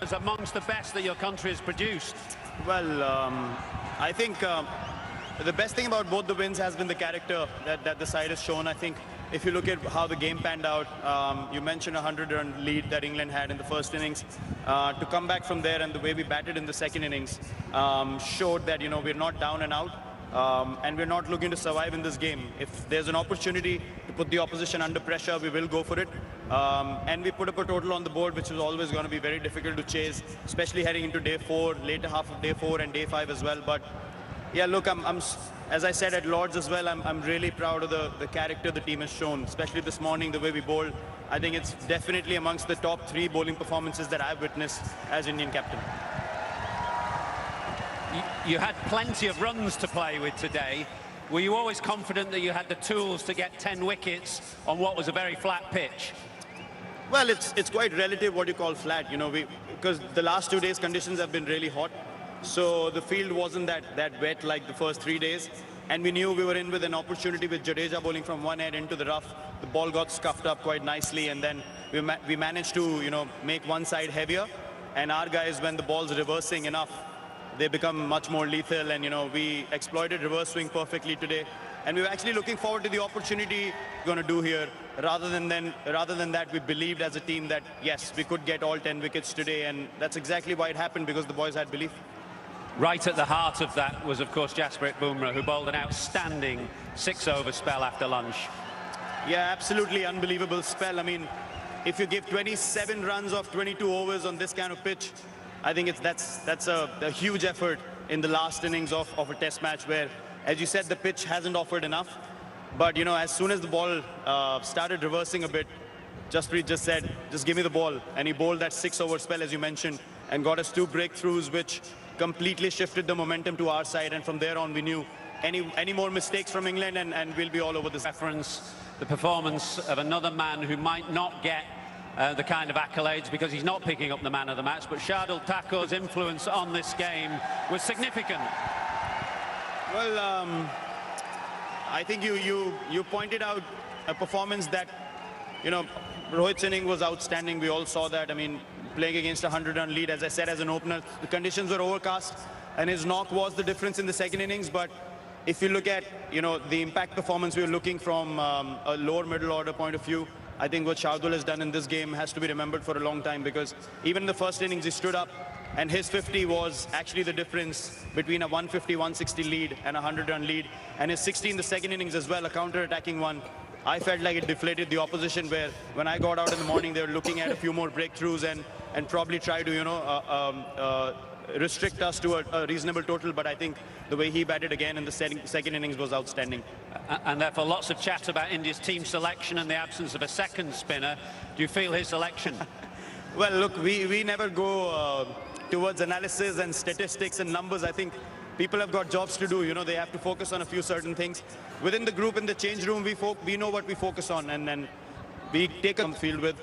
as amongst the best that your country has produced. Well, I think the best thing about both the wins has been the character that the side has shown. I think if you look at how the game panned out, you mentioned a 100-run lead that England had in the first innings. To come back from there and the way we batted in the second innings showed that, you know, we're not down and out. And we're not looking to survive in this game. If there's an opportunity to put the opposition under pressure, we will go for it. And we put up a total on the board, which is always going to be very difficult to chase, especially heading into day 4, later half of day 4 and day 5 as well. But yeah, look, as I said at Lord's as well, I'm really proud of the character the team has shown, especially this morning, the way we bowled. I think it's definitely amongst the top 3 bowling performances that I've witnessed as Indian captain. You had plenty of runs to play with today. Were you always confident that you had the tools to get 10 wickets on what was a very flat pitch? Well, it's quite relative what you call flat, you know, because the last 2 days conditions have been really hot. So the field wasn't that wet like the first 3 days. And we knew we were in with an opportunity with Jadeja bowling from one end into the rough. The ball got scuffed up quite nicely, and then we managed to, you know, make one side heavier. And our guys, when the ball's reversing enough, they become much more lethal, and, you know, we exploited reverse swing perfectly today. And we were actually looking forward to the opportunity we're going to do here. Rather than that, we believed as a team that, yes, we could get all 10 wickets today, and that's exactly why it happened, because the boys had belief. Right at the heart of that was, of course, Jasprit Bumrah, who bowled an outstanding 6-over spell after lunch. Yeah, absolutely unbelievable spell. I mean, if you give 27 runs off 22 overs on this kind of pitch, I think that's a huge effort in the last innings of a test match where, as you said, the pitch hasn't offered enough. But, you know, as soon as the ball started reversing a bit, Jasprit just said, just give me the ball. And he bowled that 6-over spell, as you mentioned, and got us 2 breakthroughs, which completely shifted the momentum to our side. And from there on, we knew any more mistakes from England and we'll be all over this. Reference the performance of another man who might not get the kind of accolades because he's not picking up the man of the match, but Shardul Thakur's influence on this game was significant. Well, I think you pointed out a performance that, you know, Rohit's inning was outstanding. We all saw that. I mean, playing against a 100-run lead, as I said, as an opener, the conditions were overcast, and his knock was the difference in the second innings. But if you look at, you know, the impact performance we were looking from a lower middle order point of view, I think what Shardul has done in this game has to be remembered for a long time, because even in the first innings he stood up, and his 50 was actually the difference between a 150-160 lead and a 100-run lead, and his 60 in the second innings as well, a counter-attacking one. I felt like it deflated the opposition, where when I got out in the morning they were looking at a few more breakthroughs and probably try to, you know, restrict us to a reasonable total. But I think the way he batted again in the second innings was outstanding. And therefore lots of chat about India's team selection and the absence of a second spinner. Do you feel his selection? Well, look, we never go towards analysis and statistics and numbers. I think people have got jobs to do. You know, they have to focus on a few certain things. Within the group, in the change room, we know what we focus on, and then we take a field with,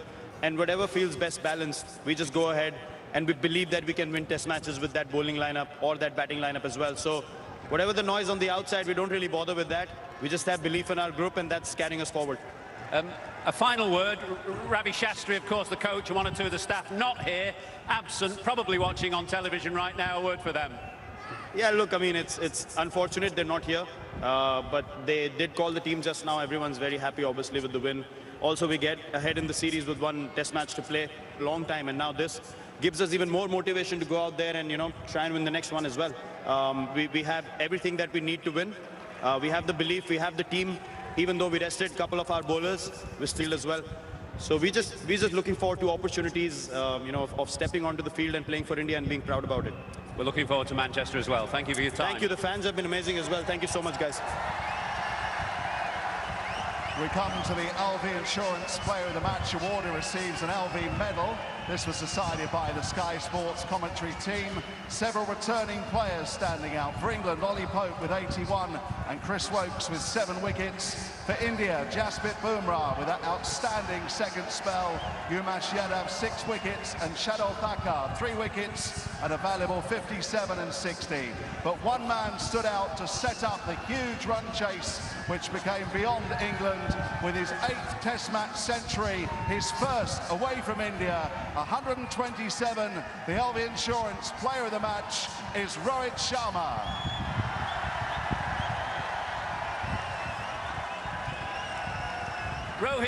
and whatever feels best balanced, we just go ahead, and we believe that we can win test matches with that bowling lineup or that batting lineup as well. So whatever the noise on the outside, we don't really bother with that. We just have belief in our group, and that's carrying us forward. A final word. Ravi Shastri, of course, the coach, and 1 or 2 of the staff not here, absent, probably watching on television right now. A word for them. Yeah, look, I mean, it's unfortunate they're not here, but they did call the team just now. Everyone's very happy, obviously, with the win. Also, we get ahead in the series with 1 test match to play, long time, and now this gives us even more motivation to go out there and, you know, try and win the next one as well. We have everything that we need to win. We have the belief, we have the team. Even though we rested a couple of our bowlers, we still as well. So we just looking forward to opportunities, you know, of stepping onto the field and playing for India and being proud about it. We're looking forward to Manchester as well. Thank you for your time. Thank you. The fans have been amazing as well. Thank you so much, guys. We come to the LV Insurance Player of the Match award, who receives an LV medal. This was decided by the Sky Sports commentary team. Several returning players standing out. For England, Ollie Pope with 81 and Chris Wokes with 7 wickets. For India, Jasprit Bumrah with that outstanding second spell. Umesh Yadav 6 wickets and Shardul Thakur 3 wickets and a valuable 57 and 60. But one man stood out to set up the huge run chase which became beyond England with his 8th Test match century, his first away from India. 127. The LV Insurance Player of the Match is Rohit Sharma. Rohit